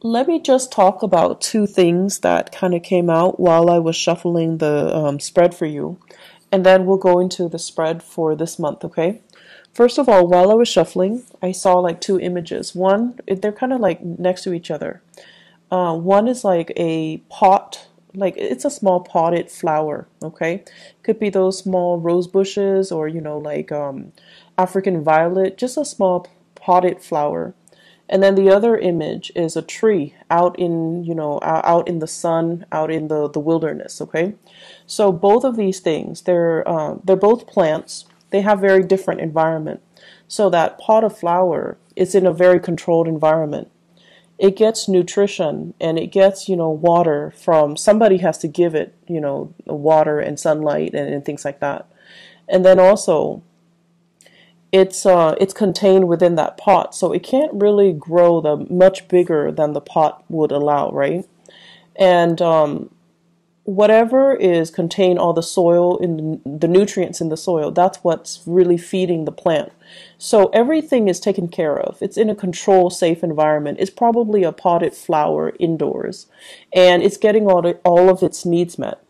Let me just talk about two things that kind of came out while I was shuffling the spread for you, and then we'll go into the spread for this month, okay? First of all, while I was shuffling, I saw like two images. One, they're kind of like next to each other. One is like a pot, like it's a small potted flower, okay? Could be those small rose bushes or, like African violet, just a small potted flower. And then the other image is a tree out in, out in the sun, out in the wilderness, okay? So both of these things, they're both plants. They have very different environment. So that pot of flower is in a very controlled environment. It gets nutrition and it gets, water from somebody has to give it, water and sunlight and things like that. And then also it's contained within that pot, so it can't really grow the much bigger than the pot would allow, right? And whatever is contained, all the soil in the nutrients in the soil, that's what's really feeding the plant. So everything is taken care of. It's in a controlled, safe environment. It's probably a potted flower indoors, and it's getting all of its needs met.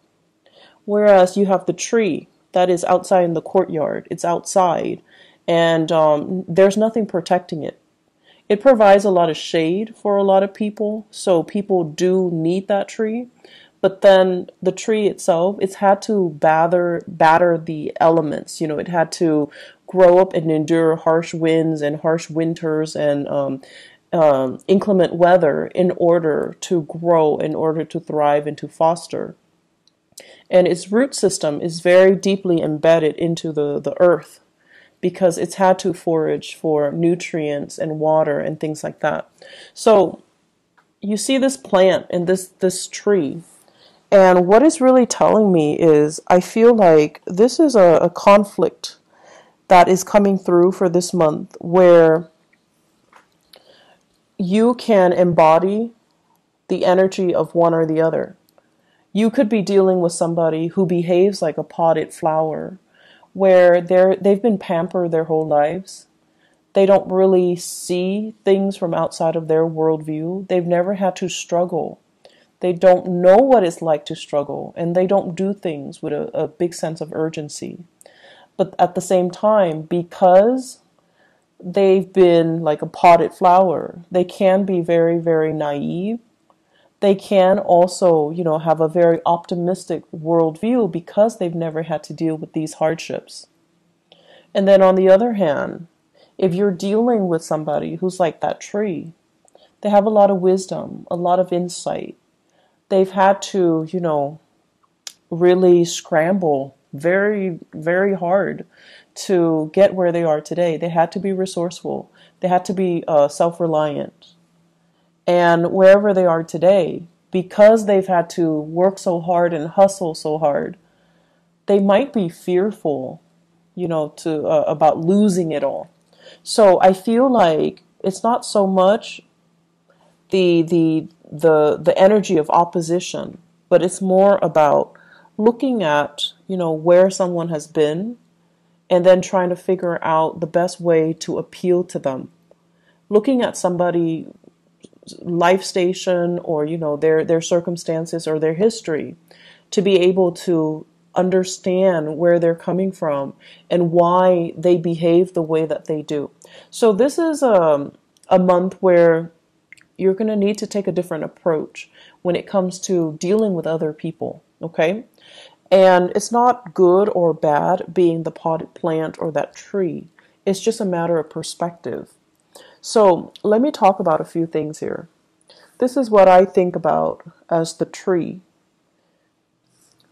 Whereas you have the tree that is outside in the courtyard. It's outside, and there's nothing protecting it. It provides a lot of shade for a lot of people, so people do need that tree. But then the tree itself, it's had to batter the elements. It had to grow up and endure harsh winds and harsh winters and inclement weather in order to grow, in order to thrive and to foster. And its root system is very deeply embedded into the earth, because it's had to forage for nutrients and water and things like that. So you see this plant and this tree, and what it's really telling me is I feel like this is a conflict that is coming through for this month, where you can embody the energy of one or the other. You could be dealing with somebody who behaves like a potted flower, where they've been pampered their whole lives. They don't really see things from outside of their worldview. They've never had to struggle. They don't know what it's like to struggle, and they don't do things with a big sense of urgency. But at the same time, because they've been like a potted flower, they can be very, very naive. They can also, have a very optimistic worldview because they've never had to deal with these hardships. And then on the other hand, if you're dealing with somebody who's like that tree, they have a lot of wisdom, a lot of insight. They've had to, really scramble very, very hard to get where they are today. They had to be resourceful. They had to be self-reliant. And wherever they are today, because they've had to work so hard and hustle so hard, they might be fearful, to about losing it all. So I feel like it's not so much the energy of opposition, but it's more about looking at, where someone has been and then trying to figure out the best way to appeal to them. Looking at somebody life station or their circumstances or their history to be able to understand where they're coming from and why they behave the way that they do. So this is a month where you're going to need to take a different approach when it comes to dealing with other people, okay? And it's not good or bad being the potted plant or that tree. It's just a matter of perspective. So let me talk about a few things here. This is what I think about as the tree.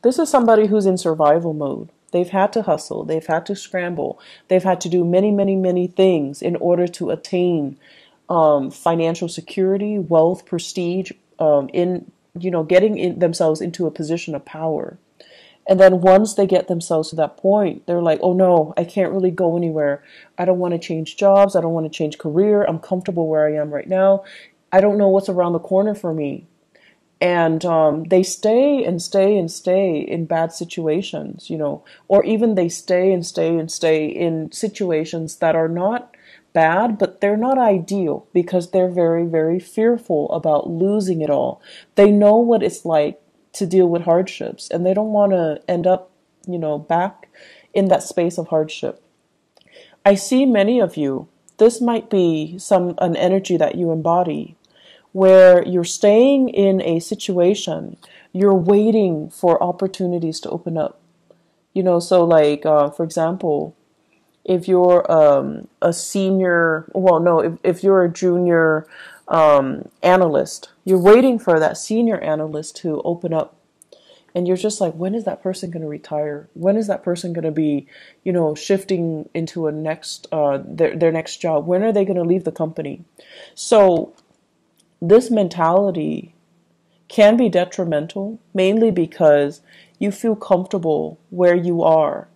This is somebody who's in survival mode. They've had to hustle. They've had to scramble. They've had to do many, many, many things in order to attain financial security, wealth, prestige, getting themselves into a position of power. And then once they get themselves to that point, they're like, oh no, I can't really go anywhere. I don't want to change jobs. I don't want to change career. I'm comfortable where I am right now. I don't know what's around the corner for me. And they stay and stay and stay in bad situations, or even they stay and stay and stay in situations that are not bad, but they're not ideal because they're very, very fearful about losing it all. They know what it's like to deal with hardships, and they don't want to end up, back in that space of hardship. I see many of you, this might be an energy that you embody, where you're staying in a situation, you're waiting for opportunities to open up. So like, for example, if you're a senior, well, no, if you're a junior analyst, you're waiting for that senior analyst to open up. And you're just like, when is that person going to retire? When is that person going to be, shifting into their next job? When are they going to leave the company? So this mentality can be detrimental, mainly because you feel comfortable where you are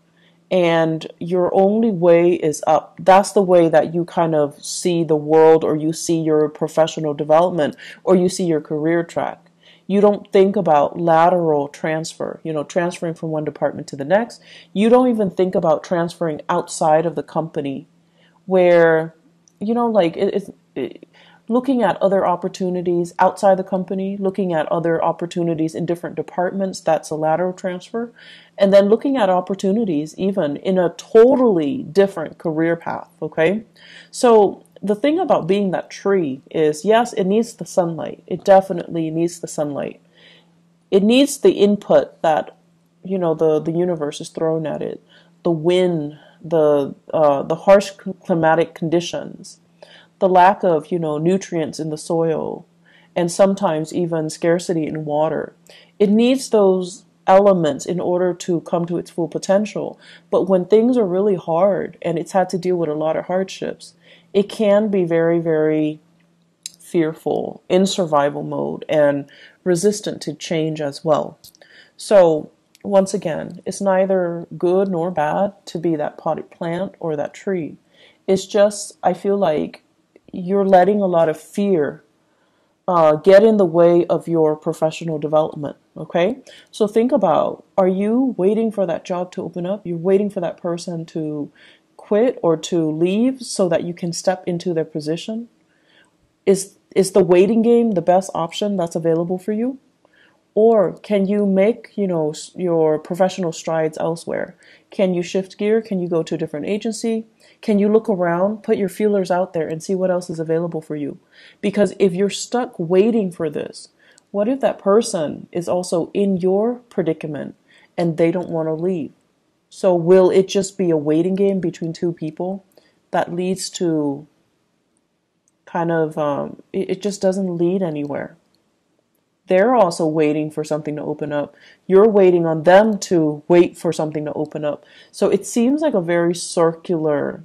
and your only way is up. That's the way that you kind of see the world, or you see your professional development, or you see your career track. You don't think about lateral transfer, transferring from one department to the next. You don't even think about transferring outside of the company where, like looking at other opportunities outside the company, looking at other opportunities in different departments, that's a lateral transfer. And then looking at opportunities even in a totally different career path, okay? So the thing about being that tree is, yes, it needs the sunlight. It definitely needs the sunlight. It needs the input that, the universe is throwing at it. The wind, the harsh climatic conditions, the lack of, nutrients in the soil, and sometimes even scarcity in water. It needs those elements in order to come to its full potential. But when things are really hard and it's had to deal with a lot of hardships, it can be very, very fearful, in survival mode, and resistant to change as well. So once again, it's neither good nor bad to be that potted plant or that tree. It's just, I feel like you're letting a lot of fear get in the way of your professional development, okay? So think about, are you waiting for that job to open up? You're waiting for that person to quit or to leave so that you can step into their position? Is the waiting game the best option that's available for you? Or can you make, your professional strides elsewhere? Can you shift gear? Can you go to a different agency? Can you look around, put your feelers out there and see what else is available for you? Because if you're stuck waiting for this, what if that person is also in your predicament and they don't want to leave? So will it just be a waiting game between two people that leads to kind of, it just doesn't lead anywhere? They're also waiting for something to open up. You're waiting on them to wait for something to open up. So it seems like a very circular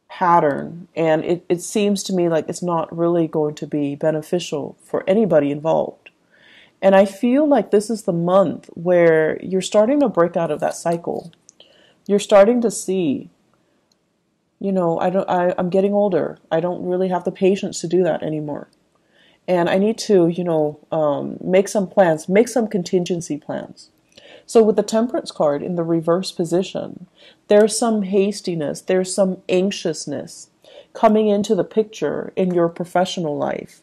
pattern, and it seems to me like it's not really going to be beneficial for anybody involved. And I feel like this is the month where you're starting to break out of that cycle. You're starting to see, I'm getting older. I don't really have the patience to do that anymore. And I need to, make some plans, make some contingency plans. So with the Temperance card in the reverse position, there's some hastiness, there's some anxiousness coming into the picture in your professional life.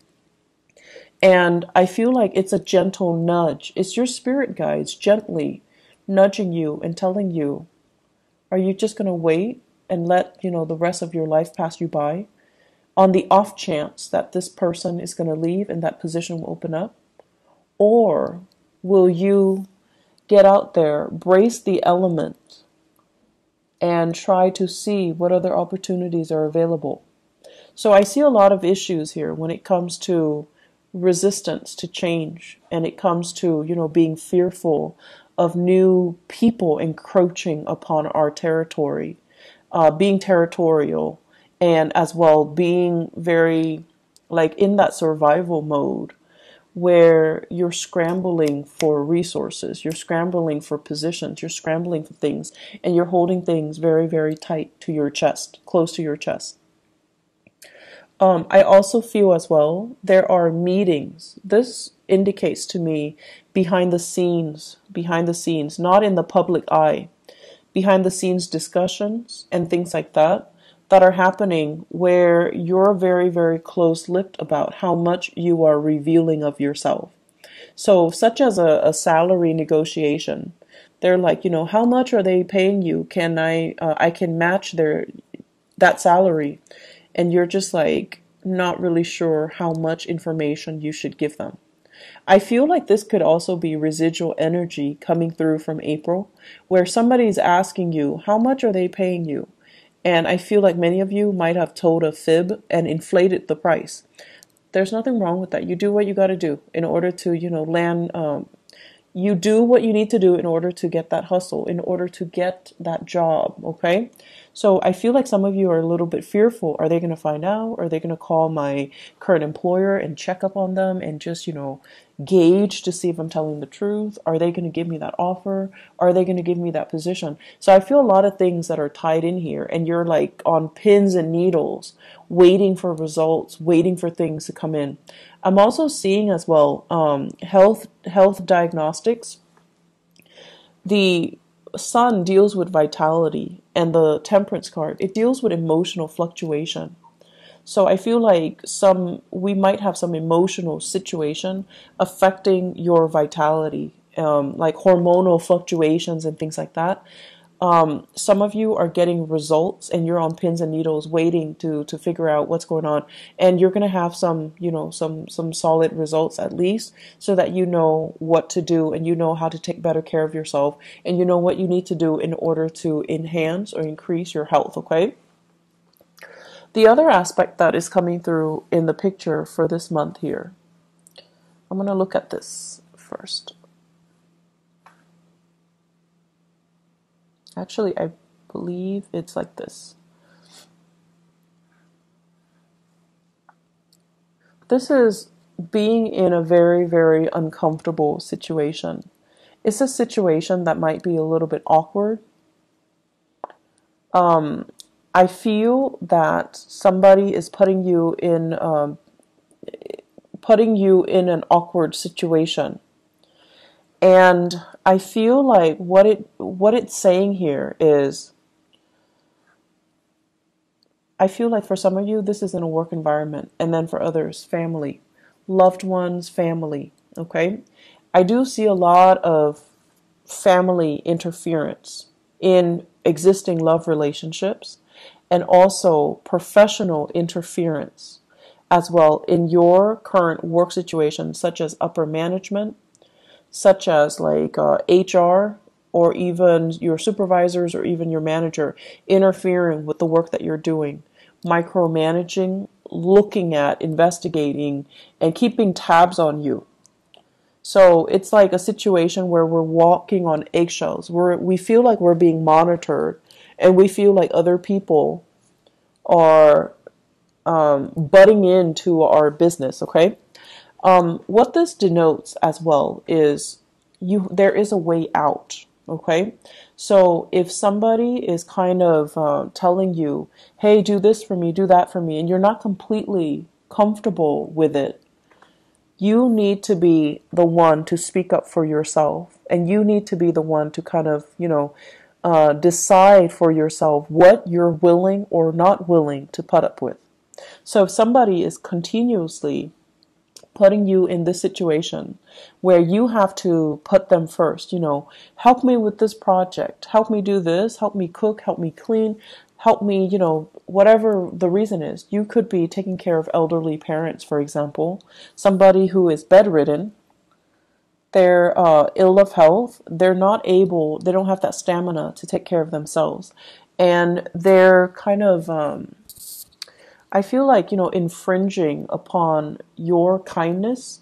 And I feel like it's a gentle nudge. It's your spirit guides gently nudging you and telling you, are you just going to wait and let, the rest of your life pass you by? On the off chance that this person is going to leave and that position will open up? Or will you get out there, brace the element, and try to see what other opportunities are available? So I see a lot of issues here when it comes to resistance to change, and it comes to, being fearful of new people encroaching upon our territory, being territorial, and as well being very in that survival mode where you're scrambling for resources, you're scrambling for positions, you're scrambling for things, and you're holding things very, very tight to your chest, close to your chest. I also feel as well there are meetings. This indicates to me behind the scenes, not in the public eye, behind the scenes discussions and things like that that are happening where you're very, very close-lipped about how much you are revealing of yourself. So, such as a salary negotiation, they're like, how much are they paying you? Can I can match that salary, and you're just like not really sure how much information you should give them. I feel like this could also be residual energy coming through from April, where somebody's asking you, how much are they paying you? And I feel like many of you might have told a fib and inflated the price. There's nothing wrong with that. You do what you got to do in order to, land. You do what you need to do in order to get that hustle, in order to get that job, okay? So I feel like some of you are a little bit fearful. Are they going to find out? Are they going to call my current employer and check up on them and just, gauge to see if I'm telling the truth? Are they going to give me that offer? Are they going to give me that position? So I feel a lot of things that are tied in here, and you're like on pins and needles, waiting for results, waiting for things to come in. I'm also seeing as well health diagnostics. The sun deals with vitality, and the temperance card, it deals with emotional fluctuation. So I feel like we might have some emotional situation affecting your vitality, like hormonal fluctuations and things like that. Some of you are getting results and you're on pins and needles waiting to figure out what's going on. And you're going to have some solid results at least, so that you know what to do and you know how to take better care of yourself and you know what you need to do in order to enhance or increase your health, okay? The other aspect that is coming through in the picture for this month here, I'm going to look at this first. Actually, I believe it's like this. This is being in a very, very uncomfortable situation. It's a situation that might be a little bit awkward. I feel that somebody is putting you in an awkward situation. And I feel like what it's saying here is, I feel like for some of you, this is in a work environment, and then for others, family, loved ones, family, okay? I do see a lot of family interference in existing love relationships, and also professional interference as well in your current work situation, such as upper management, such as like HR, or even your supervisors or even your manager interfering with the work that you're doing, micromanaging, looking at, investigating, and keeping tabs on you. So it's like a situation where we're walking on eggshells, where we feel like we're being monitored, and we feel like other people are butting into our business, okay? What this denotes as well is there is a way out, okay? So if somebody is kind of telling you, hey, do this for me, do that for me, and you're not completely comfortable with it, you need to be the one to speak up for yourself, and you need to be the one to kind of, decide for yourself what you're willing or not willing to put up with. So if somebody is continuously putting you in this situation where you have to put them first, help me with this project, help me do this, help me cook, help me clean, help me, whatever the reason is. You could be taking care of elderly parents, for example, somebody who is bedridden, they're ill of health, they don't have that stamina to take care of themselves. And they're kind of, I feel like, infringing upon your kindness.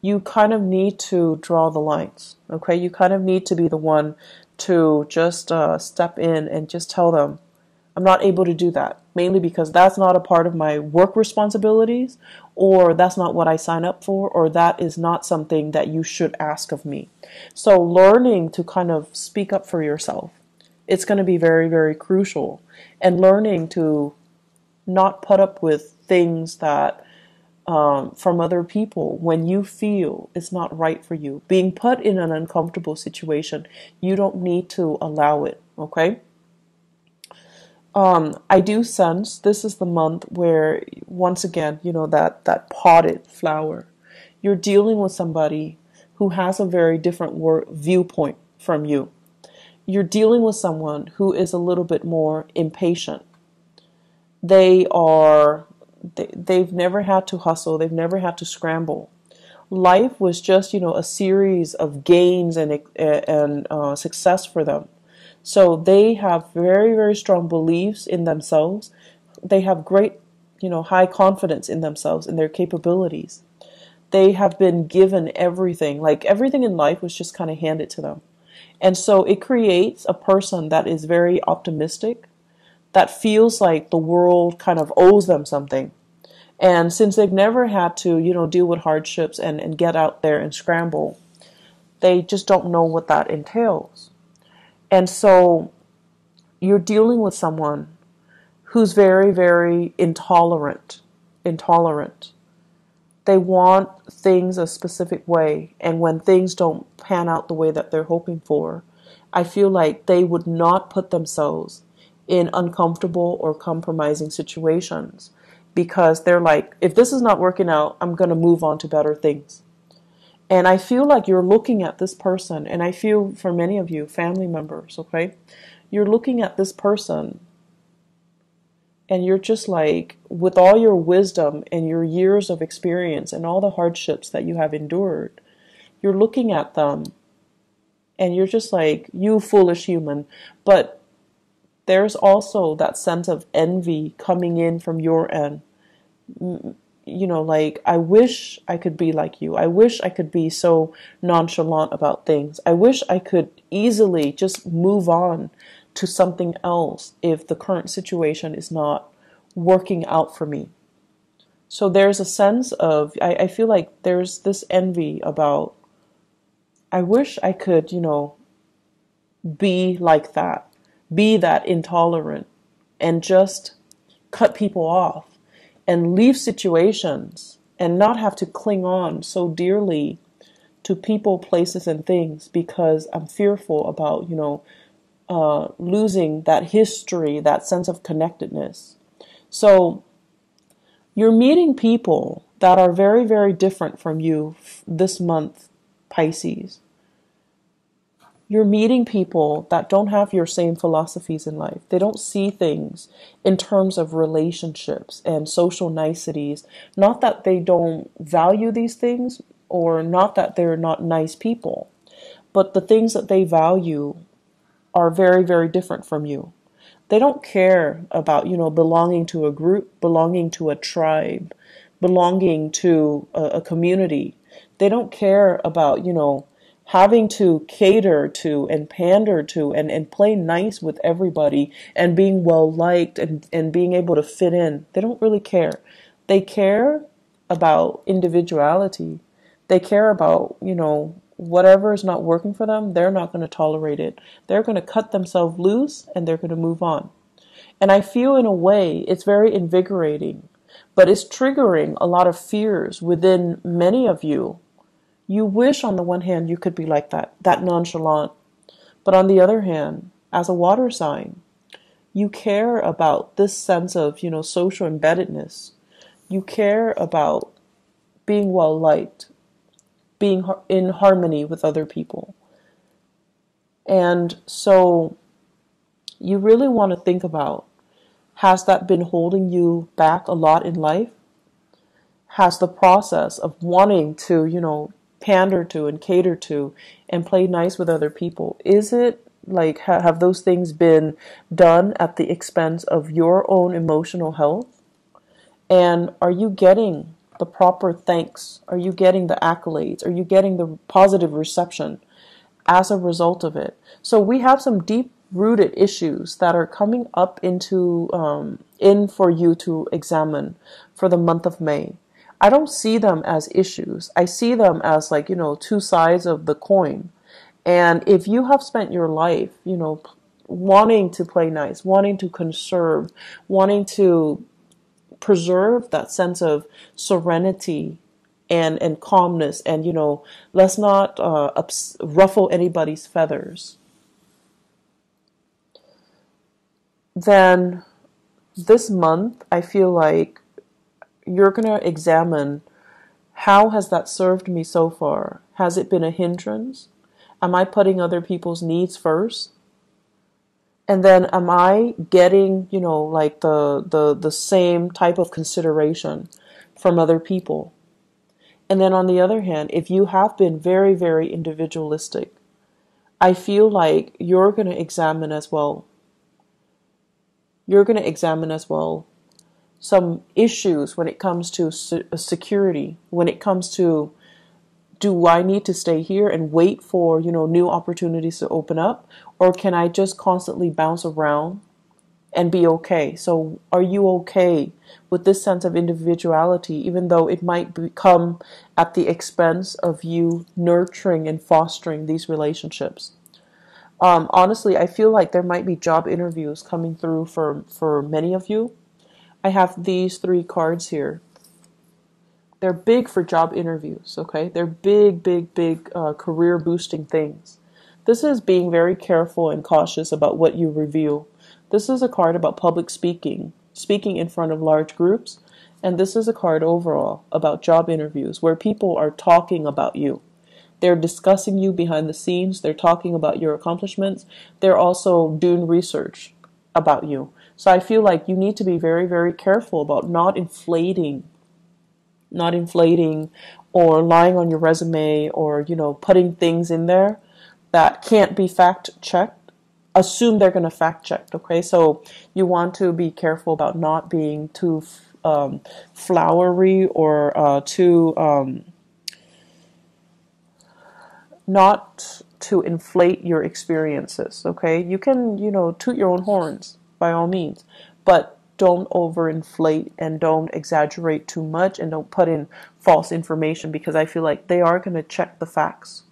You kind of need to draw the lines, okay? You kind of need to be the one to just step in and just tell them, I'm not able to do that, mainly because that's not a part of my work responsibilities, or that's not what I sign up for, or that is not something that you should ask of me. So learning to kind of speak up for yourself, it's going to be very, very crucial. And learning to not put up with things that from other people when you feel it's not right for you. Being put in an uncomfortable situation, you don't need to allow it, okay? I do sense this is the month where, once again, that potted flower, you're dealing with somebody who has a very different viewpoint from you. You're dealing with someone who is a little bit more impatient. They are, they've never had to hustle. They've never had to scramble. Life was just, a series of gains and success for them. So they have very, very strong beliefs in themselves. They have great, high confidence in themselves and their capabilities. They have been given everything, like everything in life was just kind of handed to them. And so it creates a person that is very optimistic, that feels like the world kind of owes them something. And since they've never had to, deal with hardships and get out there and scramble, they just don't know what that entails. And so you're dealing with someone who's very, very intolerant. They want things a specific way. And when things don't pan out the way that they're hoping for, I feel like they would not put themselves in uncomfortable or compromising situations, because they're like, if this is not working out, I'm going to move on to better things. And I feel like you're looking at this person, and I feel for many of you, family members, okay, you're looking at this person and you're just like, with all your wisdom and your years of experience and all the hardships that you have endured, you're looking at them and you're just like, you foolish human. But there's also that sense of envy coming in from your end. Like, I wish I could be like you. I wish I could be so nonchalant about things. I wish I could easily just move on to something else if the current situation is not working out for me. So there's a sense of, I feel like there's this envy about, I wish I could, be like that, be that intolerant, and just cut people off and leave situations and not have to cling on so dearly to people, places, and things, because I'm fearful about, losing that history, that sense of connectedness. So you're meeting people that are very, very different from you this month, Pisces. You're meeting people that don't have your same philosophies in life. They don't see things in terms of relationships and social niceties. Not that they don't value these things, or not that they're not nice people, but the things that they value are very, very different from you. They don't care about, belonging to a group, belonging to a tribe, belonging to a community. They don't care about, having to cater to and pander to and play nice with everybody and being well liked and being able to fit in. They don't really care. They care about individuality. They care about, whatever is not working for them, they're not going to tolerate it. They're going to cut themselves loose and they're going to move on. And I feel, in a way, it's very invigorating, but it's triggering a lot of fears within many of you. You wish on the one hand you could be like that nonchalant. But on the other hand, as a water sign, you care about this sense of, social embeddedness. You care about being well liked, being in harmony with other people. And so you really want to think about, has that been holding you back a lot in life? Has the process of wanting to, pander to and cater to and play nice with other people, is it like, have those things been done at the expense of your own emotional health? And are you getting the proper thanks? Are you getting the accolades? Are you getting the positive reception as a result of it? So we have some deep rooted issues that are coming up into in for you to examine for the month of May. I don't see them as issues. I see them as like, two sides of the coin. And if you have spent your life, wanting to play nice, wanting to conserve, wanting to preserve that sense of serenity and calmness, and, let's not ruffle anybody's feathers, then This month, I feel like you're going to examine, how has that served me so far? Has it been a hindrance? Am I putting other people's needs first? And then am I getting, like the same type of consideration from other people? And then on the other hand, if you have been very, very individualistic, I feel like you're going to examine as well. You're going to examine as well some issues when it comes to security, when it comes to, do I need to stay here and wait for, new opportunities to open up? Or can I just constantly bounce around and be okay? So are you okay with this sense of individuality, even though it might come at the expense of you nurturing and fostering these relationships? Honestly, I feel like there might be job interviews coming through for many of you. I have these 3 cards here. They're big for job interviews, okay? They're big, big, big career boosting things. This is being very careful and cautious about what you reveal. This is a card about public speaking, speaking in front of large groups. And this is a card overall about job interviews where people are talking about you. They're discussing you behind the scenes. They're talking about your accomplishments. They're also doing research about you. So I feel like you need to be very, very careful about not inflating or lying on your resume, or, putting things in there that can't be fact checked. Assume they're going to fact check. Okay. So you want to be careful about not being too flowery or too, not to inflate your experiences, okay? You can, toot your own horns by all means, but don't overinflate and don't exaggerate too much, and don't put in false information, because I feel like they are going to check the facts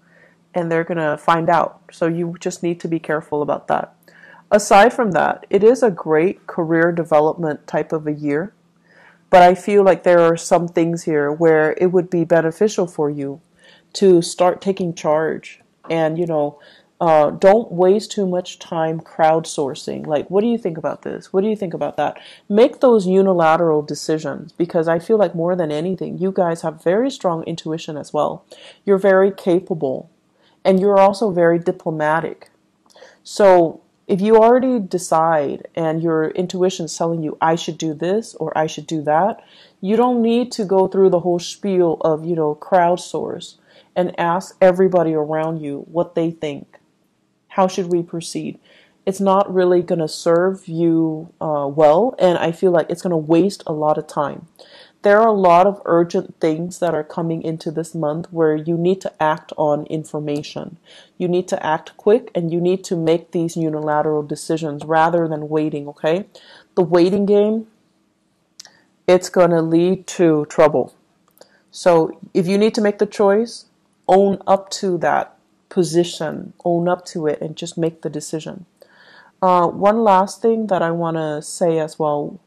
and they're going to find out. So you just need to be careful about that. Aside from that, it is a great career development type of a year, but I feel like there are some things here where it would be beneficial for you to start taking charge, and don't waste too much time crowdsourcing. Like, what do you think about this? What do you think about that? Make those unilateral decisions, because I feel like more than anything, you guys have very strong intuition as well. You're very capable, and you're also very diplomatic. So if you already decide and your intuition is telling you, I should do this or I should do that, you don't need to go through the whole spiel of, crowdsource and ask everybody around you what they think. How should we proceed? It's not really going to serve you well, and I feel like it's going to waste a lot of time. There are a lot of urgent things that are coming into this month where you need to act on information. You need to act quick, and you need to make these unilateral decisions rather than waiting, okay? The waiting game, it's going to lead to trouble. So if you need to make the choice, own up to that position, own up to it, and just make the decision. One last thing that I want to say as well.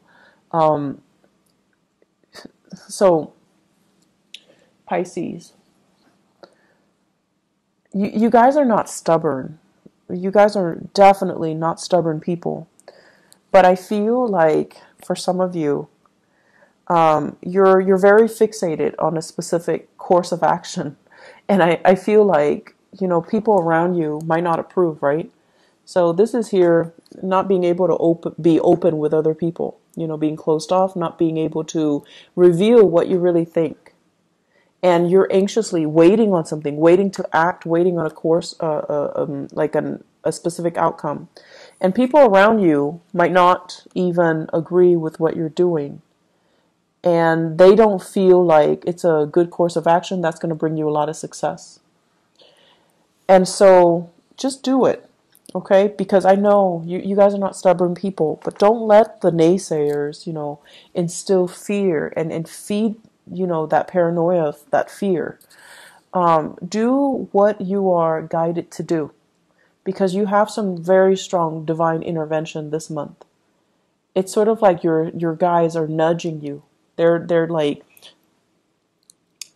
So, Pisces, you guys are not stubborn. You guys are definitely not stubborn people. But I feel like for some of you, you're very fixated on a specific course of action. And I feel like, people around you might not approve, right? So this is here not being able to be open with other people, being closed off, not being able to reveal what you really think. And you're anxiously waiting on something, waiting to act, waiting on a course, like a specific outcome. And people around you might not even agree with what you're doing. And they don't feel like it's a good course of action that's going to bring you a lot of success. And so just do it, okay? Because I know you guys are not stubborn people, but don't let the naysayers, instill fear and feed, that paranoia, that fear. Do what you are guided to do, because you have some very strong divine intervention this month. It's sort of like your guides are nudging you. They're like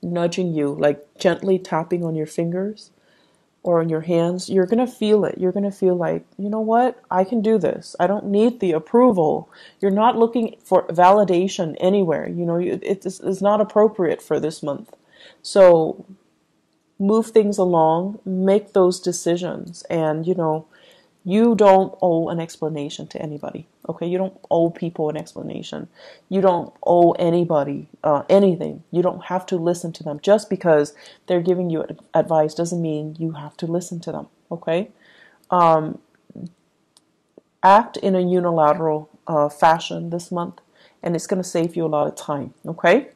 nudging you, like gently tapping on your fingers, or in your hands, you're going to feel it. You're going to feel like, you know what? I can do this. I don't need the approval. You're not looking for validation anywhere. You know, it's not appropriate for this month. So move things along, make those decisions. And, you know, you don't owe an explanation to anybody. Okay, you don't owe people an explanation. You don't owe anybody anything. You don't have to listen to them. Just because they're giving you advice doesn't mean you have to listen to them. Okay, act in a unilateral fashion this month, and it's going to save you a lot of time. Okay.